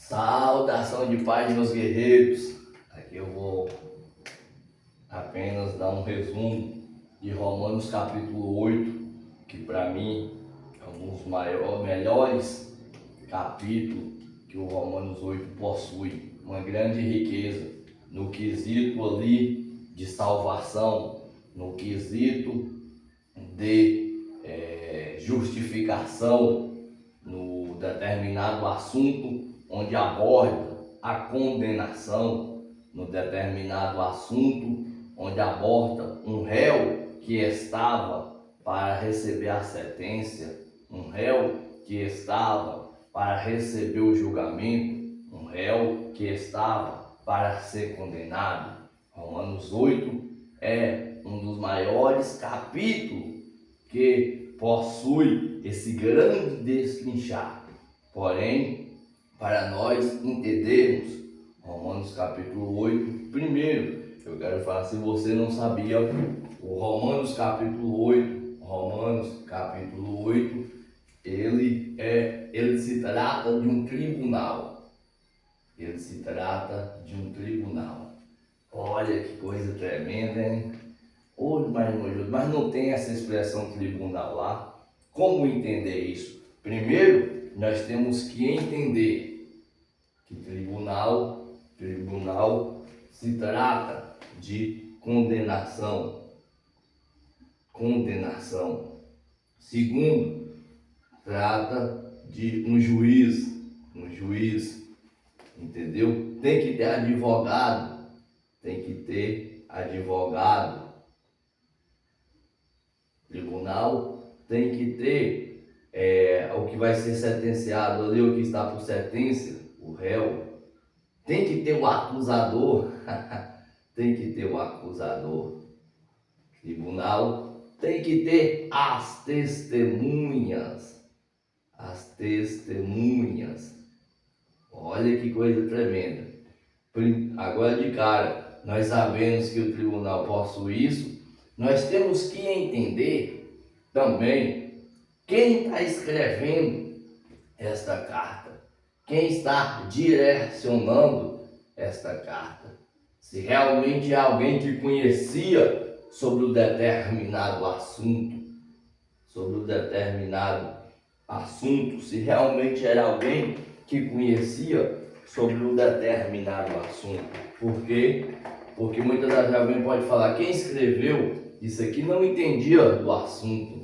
Saudação de paz, meus guerreiros. Aqui eu vou apenas dar um resumo de Romanos capítulo 8, que para mim é um dos melhores capítulos que o Romanos 8 possui. Uma grande riqueza no quesito ali de salvação, no quesito de justificação, no determinado assunto onde aborda a condenação, no determinado assunto onde aborda um réu que estava para receber a sentença, um réu que estava para receber o julgamento, um réu que estava para ser condenado. Romanos 8 é um dos maiores capítulos que possui esse grande destrinchar. Porém, para nós entendermos Romanos capítulo 8, primeiro, eu quero falar, se você não sabia, o Romanos capítulo 8, ele se trata de um tribunal. Ele se trata de um tribunal. Olha que coisa tremenda, hein? Mas não tem essa expressão tribunal lá. Como entender isso? Primeiro, nós temos que entender que tribunal se trata de condenação. Segundo, trata de um juiz, entendeu? Tem que ter advogado. Tribunal tem que ter o que vai ser sentenciado ali, o que está por sentença, o réu. Tem que ter o acusador. Tribunal tem que ter as testemunhas. Olha que coisa tremenda. Agora de cara, nós sabemos que o tribunal possui isso. Nós temos que entender também quem está escrevendo esta carta, quem está direcionando esta carta. Se realmente é alguém que conhecia sobre o determinado assunto, se realmente era alguém que conhecia sobre um determinado assunto. Por quê? Porque muitas das vezes alguém pode falar, quem escreveu isso aqui não entendia do assunto.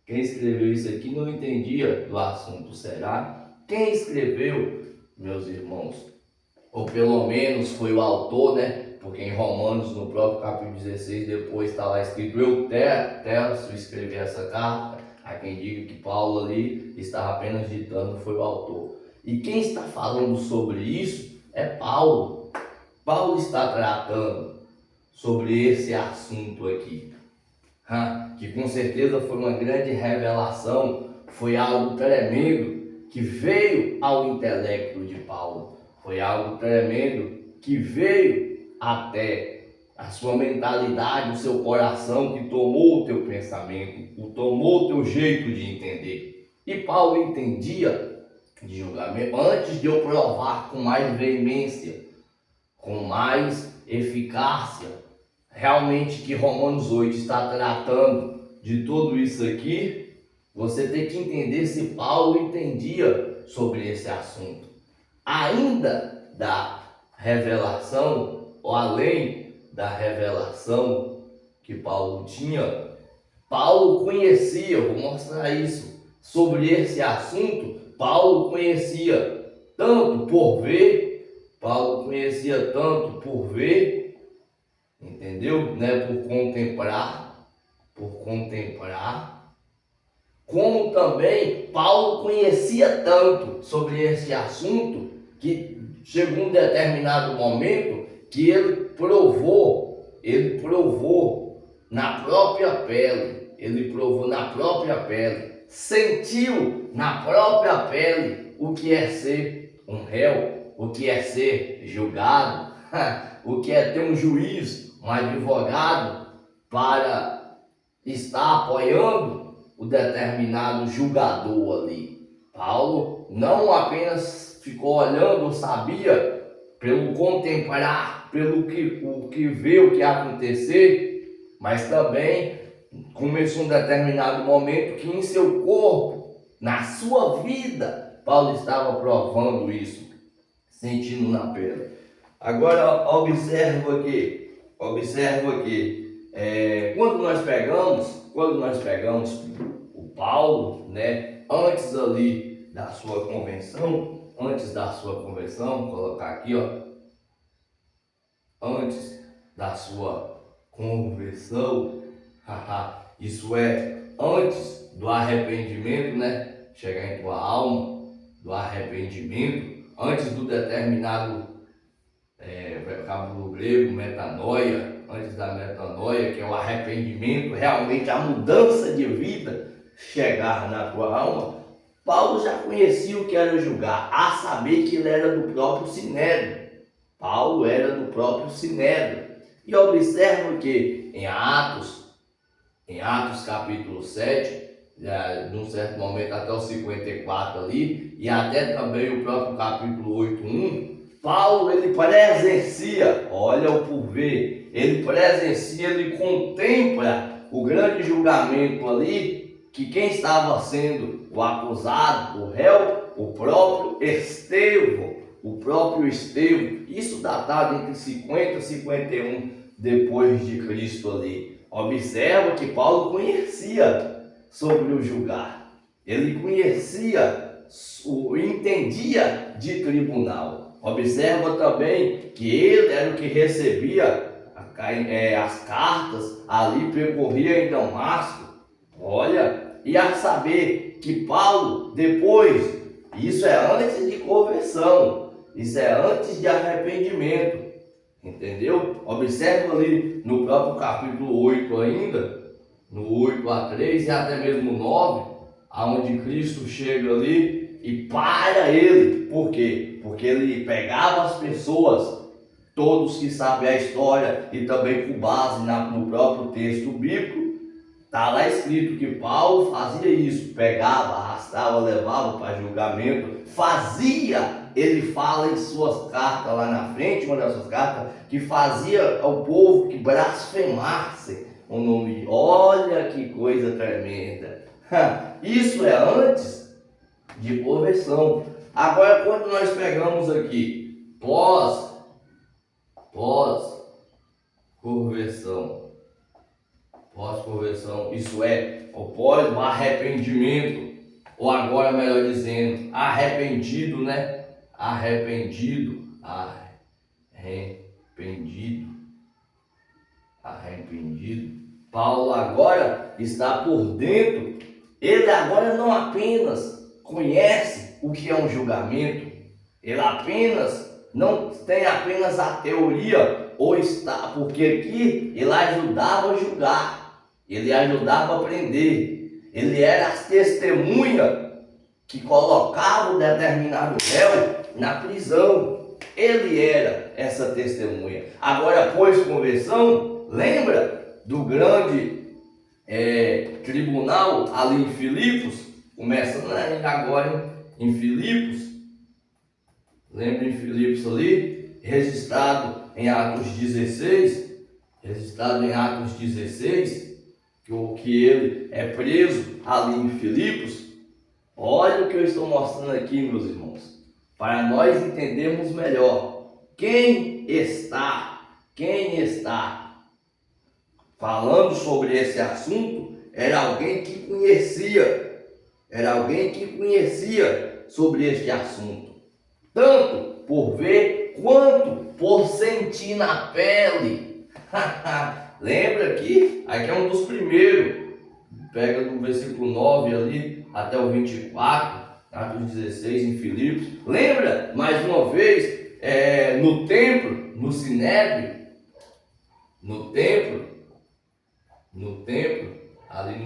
Quem escreveu isso aqui não entendia do assunto. Será? Quem escreveu, meus irmãos, ou pelo menos foi o autor, né? Porque em Romanos, no próprio capítulo 16, depois está lá escrito, eu teço escrever essa carta. Há quem diga que Paulo ali estava apenas ditando, foi o autor. E quem está falando sobre isso é Paulo. Paulo está tratando sobre esse assunto aqui, que com certeza foi uma grande revelação, foi algo tremendo que veio ao intelecto de Paulo, foi algo tremendo que veio até a sua mentalidade, o seu coração, que tomou o teu pensamento, tomou o teu jeito de entender. E Paulo entendia de julgamento, antes de eu provar com mais veemência, com mais eficácia, realmente que Romanos 8 está tratando de tudo isso aqui, você tem que entender se Paulo entendia sobre esse assunto. Ainda da revelação, ou além da revelação que Paulo tinha, Paulo conhecia, vou mostrar isso, sobre esse assunto. Paulo conhecia tanto por ver, entendeu? Né? Por contemplar, como também Paulo conhecia tanto sobre esse assunto que chegou um determinado momento que ele provou na própria pele, sentiu na própria pele o que é ser um réu, o que é ser julgado, o que é ter um juiz, um advogado para estar apoiando o determinado julgador ali. Paulo não apenas ficou olhando, sabia, pelo contemplar, pelo que vê o que ia acontecer, mas também começou um determinado momento que em seu corpo, na sua vida, Paulo estava provando isso, sentindo na pele. Agora observa aqui, quando nós pegamos o Paulo, né, antes da sua conversão, vou colocar aqui, ó, antes da sua conversão, isso é, antes do arrependimento, né, chegar em tua alma, do arrependimento, antes do determinado vocábulo grego, metanoia, antes da metanoia, que é o arrependimento, realmente a mudança de vida chegar na tua alma, Paulo já conhecia o que era julgar, a saber que ele era do próprio Sinédrio. Paulo era do próprio Sinédrio. E observa que em Atos capítulo 7, num certo momento até o 54 ali, e até também o próprio capítulo 8:1, Paulo, ele presencia, olha o porvê, ele presencia, ele contempla o grande julgamento ali, que quem estava sendo o acusado, o réu, o próprio Estevão, isso datado entre 50 e 51 depois de Cristo ali. Observa que Paulo conhecia sobre o julgar, ele conhecia, entendia de tribunal. Observa também que ele era o que recebia as cartas, ali percorria em Damasco. Olha, e a saber que Paulo, depois, isso é antes de conversão, isso é antes de arrependimento, entendeu? Observa ali no próprio capítulo 8 ainda, no 8:3 e até mesmo 9, aonde Cristo chega ali e para ele. Por quê? Porque ele pegava as pessoas, todos que sabem a história e também com base no próprio texto bíblico, está lá escrito que Paulo fazia isso, pegava, arrastava, levava para julgamento, ele fala em suas cartas lá na frente, uma das suas cartas, que fazia ao povo que blasfemasse o nome. Olha que coisa tremenda. Isso é antes de conversão. Agora, quando nós pegamos aqui pós-conversão, isso é, após o arrependimento, ou agora melhor dizendo, arrependido, né? Arrependido. Paulo agora está por dentro. Ele agora não apenas conhece o que é um julgamento, ele não tem apenas a teoria, porque aqui ele ajudava a julgar, ele ajudava a prender, ele era a testemunha que colocava o determinado réu na prisão, ele era essa testemunha. Agora, após conversão, lembra do grande tribunal ali em Filipos, começando agora em Filipos, lembra em Filipos ali, registrado em Atos 16, que ele é preso ali em Filipos. Olha o que eu estou mostrando aqui, meus irmãos, para nós entendermos melhor quem está falando sobre esse assunto. Era alguém que conhecia sobre este assunto, tanto por ver quanto por sentir na pele. Lembra aqui é um dos primeiros, pega do versículo 9 ali até o 24, Atos 16 em Filipos. Lembra mais uma vez no templo, no Sinédrio, ali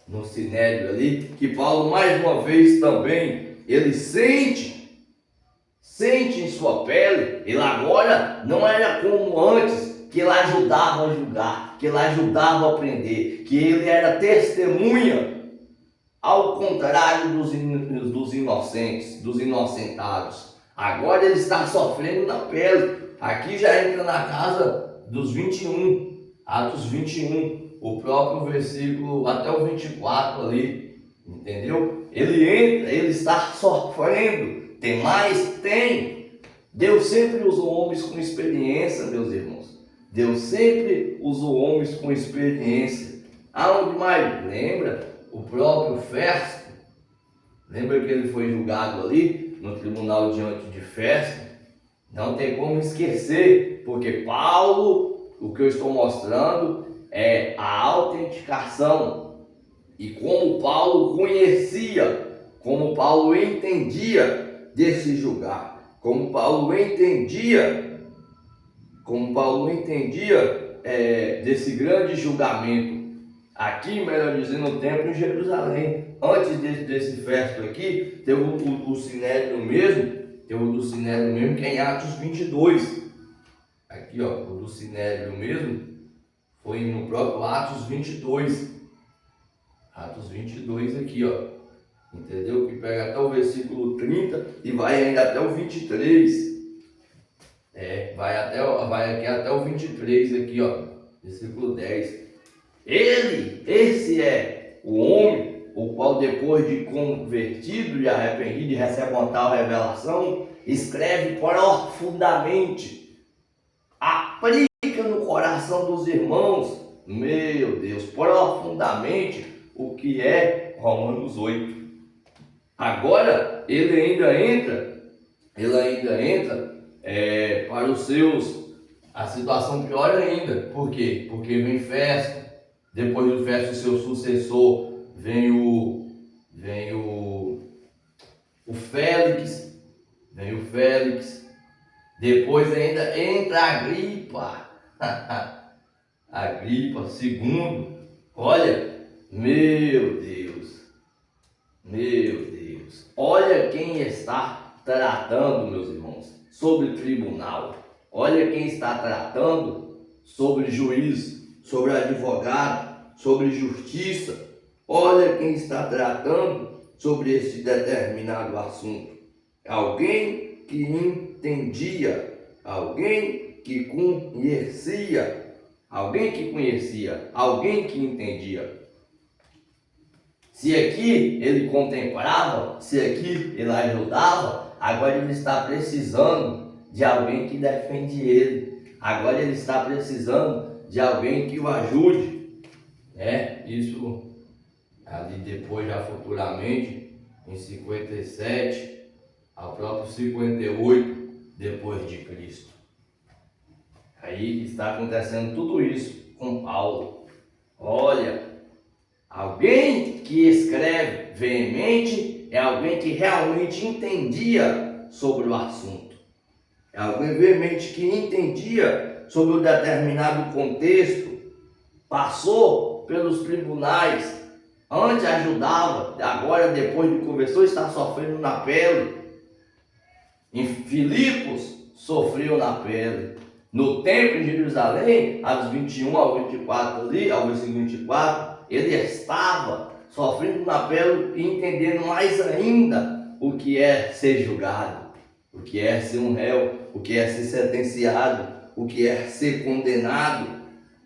no Sinédrio ali, que Paulo mais uma vez também, ele sente em sua pele. Ele agora não era como antes, que ele ajudava a julgar, que ele ajudava a prender, que ele era testemunha ao contrário dos inocentes, dos inocentados. Agora ele está sofrendo na pele. Aqui já entra na casa dos 21, Atos 21, o próprio versículo até o 24 ali, entendeu? Ele entra, ele está sofrendo. Tem mais? Tem. Deus sempre usou homens com experiência, meus irmãos. Deus sempre usou homens com experiência. Aonde mais? Lembra? O próprio Festo, lembra que ele foi julgado ali no tribunal diante de Festo? Não tem como esquecer, porque Paulo, o que eu estou mostrando é a autenticação e como Paulo conhecia, como Paulo entendia desse julgar, como Paulo entendia desse grande julgamento. Aqui, melhor dizendo, no templo em Jerusalém. Antes desse Festo aqui, teve o Sinédrio mesmo, que é em Atos 22. Aqui, ó, o do Sinédrio mesmo, foi no próprio Atos 22. Atos 22 aqui, ó. Entendeu? Que pega até o versículo 30 e vai ainda até o 23. Vai aqui até o 23 aqui, ó. Versículo 10. Esse é o homem, o qual depois de convertido e arrependido e recebe uma tal revelação, escreve profundamente, aplica no coração dos irmãos, meu Deus, profundamente o que é Romanos 8. Agora ele ainda entra para os seus, a situação pior ainda. Por quê? Porque vem Festo. Depois do Festo, seu sucessor, vem o Félix. Depois ainda entra Agripa. Agripa II. Olha, meu Deus. Olha quem está tratando, meus irmãos, sobre tribunal. Olha quem está tratando sobre juiz, sobre advogado, sobre justiça. Olha quem está tratando sobre esse determinado assunto. Alguém que entendia, alguém que conhecia, alguém que entendia. Se aqui ele contemplava, se aqui ele ajudava, agora ele está precisando de alguém que defende ele. Agora ele está precisando de alguém que o ajude, né? Isso ali depois, já futuramente, em 57, ao próprio 58 depois de Cristo. Aí está acontecendo tudo isso com Paulo. Olha, alguém que escreve veemente é alguém que realmente entendia sobre o assunto. É alguém veemente que entendia sobre o determinado contexto, passou pelos tribunais, antes ajudava, agora depois de conversou está sofrendo na pele. Em Filipos sofreu na pele. No templo em Jerusalém, Atos 21 ao 24 ali, ao versículo 24, ele estava sofrendo na pele e entendendo mais ainda o que é ser julgado, o que é ser um réu, o que é ser sentenciado, o que é ser condenado.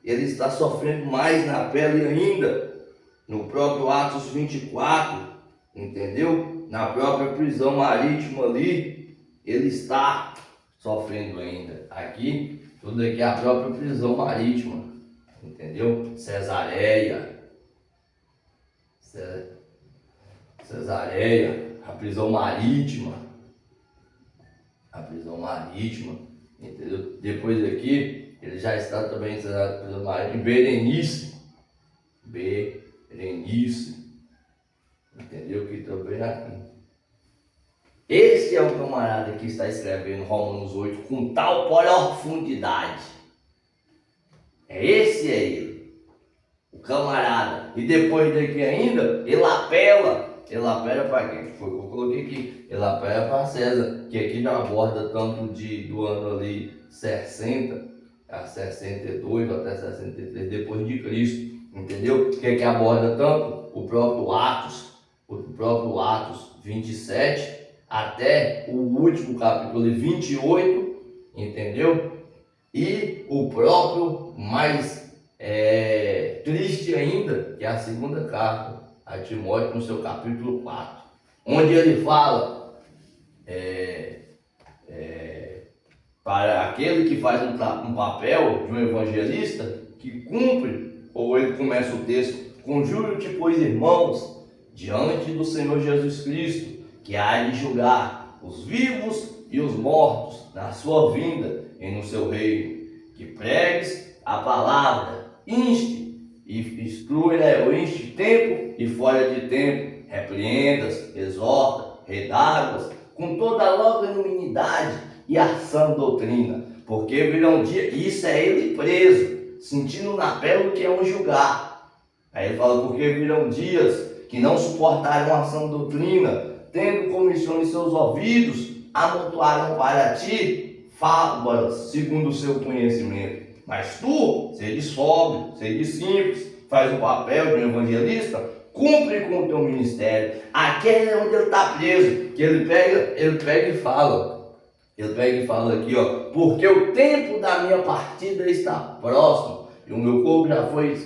Ele está sofrendo mais na pele ainda, no próprio Atos 24, entendeu? Na própria prisão marítima ali, ele está sofrendo ainda. Aqui, tudo aqui é a própria prisão marítima, entendeu? Cesareia, a prisão marítima, entendeu? Depois aqui, ele já está também na prisão marítima, Berenice, entendeu? Que também aqui. Esse é o camarada que está escrevendo Romanos 8 com tal profundidade. Esse é ele, o camarada. E depois daqui ainda, ele apela para quem? Foi o que eu coloquei aqui. Ele apela para César, que aqui já aborda tanto do ano ali 60 a 62 até 63 depois de Cristo. Entendeu? Que aborda tanto o próprio Atos, o próprio Atos 27, até o último capítulo 28, entendeu? E o próprio mais triste ainda, que é a segunda carta a Timóteo, no seu capítulo 4, onde ele fala para aquele que faz um papel de um evangelista, que cumpre, ou ele começa o texto: conjuro-te, pois, irmãos, diante do Senhor Jesus Cristo, que há de julgar os vivos e os mortos na sua vinda e no seu reino, que pregues a palavra, inste e instrui, o inste tempo e fora de tempo, repreendas, exorta, redarguas, com toda longanimidade e a sã doutrina, porque virão dias, isso é ele preso, sentindo na pele o que é um julgar. Aí ele fala: porque virão dias que não suportarão a sã doutrina, tendo comissão em seus ouvidos, amontoarão para ti fábulas segundo o seu conhecimento. Mas tu, sede sóbrio, sede simples, faz o papel de um evangelista, cumpre com o teu ministério. Aquele é onde ele está preso, que ele pega e fala. Ele pega e fala aqui, porque o tempo da minha partida está próximo, e o meu corpo já foi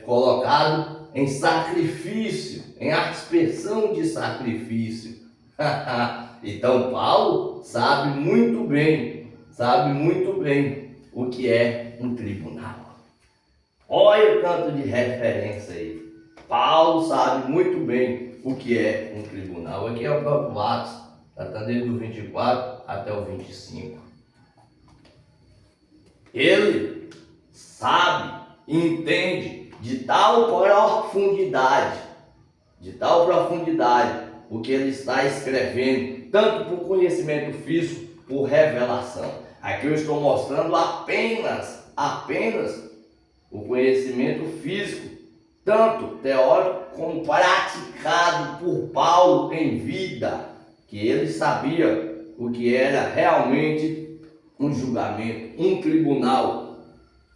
colocado em sacrifício, em aspersão de sacrifício. Então Paulo sabe muito bem o que é um tribunal. Olha o tanto de referência aí. Paulo sabe muito bem o que é um tribunal. Aqui é o próprio Atos, tratando desde o 24 até o 25. Ele sabe, entende de tal profundidade o que ele está escrevendo, tanto por conhecimento físico, por revelação. Aqui eu estou mostrando apenas o conhecimento físico, tanto teórico como praticado por Paulo em vida, que ele sabia o que era realmente um julgamento, um tribunal,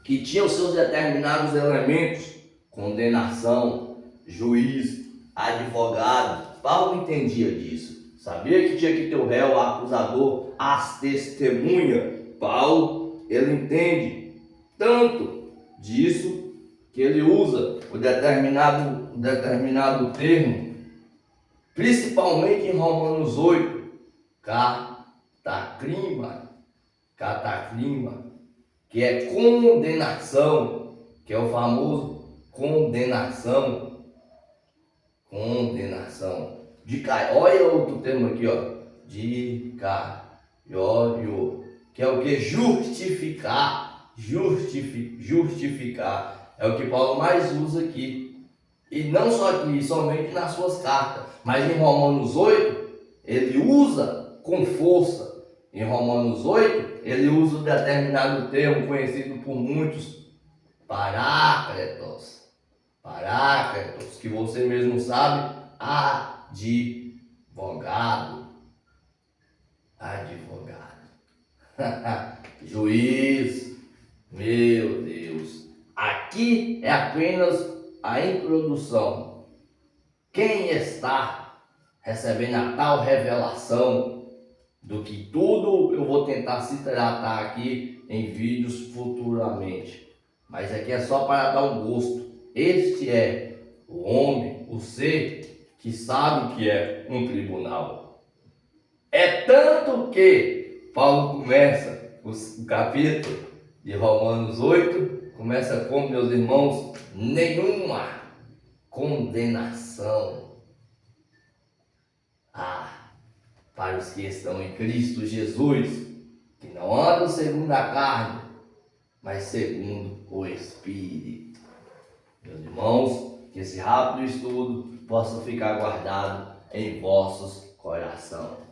que tinha os seus determinados elementos: condenação, juiz, advogado. Paulo entendia disso, sabia que tinha que ter o réu, o acusador, as testemunhas. Paulo, ele entende tanto disso que ele usa o determinado termo, principalmente em Romanos 8, catacrima, que é condenação, que é o famoso condenação. Olha outro termo aqui, dicaiório, que é o que? Justificar. É o que Paulo mais usa aqui. E não só aqui, somente nas suas cartas, mas em Romanos 8, ele usa com força. Em Romanos 8, ele usa o determinado termo conhecido por muitos: parácletos, que você mesmo sabe, advogado, juiz. Meu Deus, aqui é apenas a introdução. Quem está recebendo a tal revelação do que tudo eu vou tentar se tratar aqui em vídeos futuramente, mas aqui é só para dar um gosto. Este é o homem, o ser que sabe o que é um tribunal. É tanto que Paulo começa o capítulo de Romanos 8, começa com: meus irmãos, nenhuma condenação para os que estão em Cristo Jesus, que não andam segundo a carne, mas segundo o Espírito. Meus irmãos, que esse rápido estudo possa ficar guardado em vossos corações.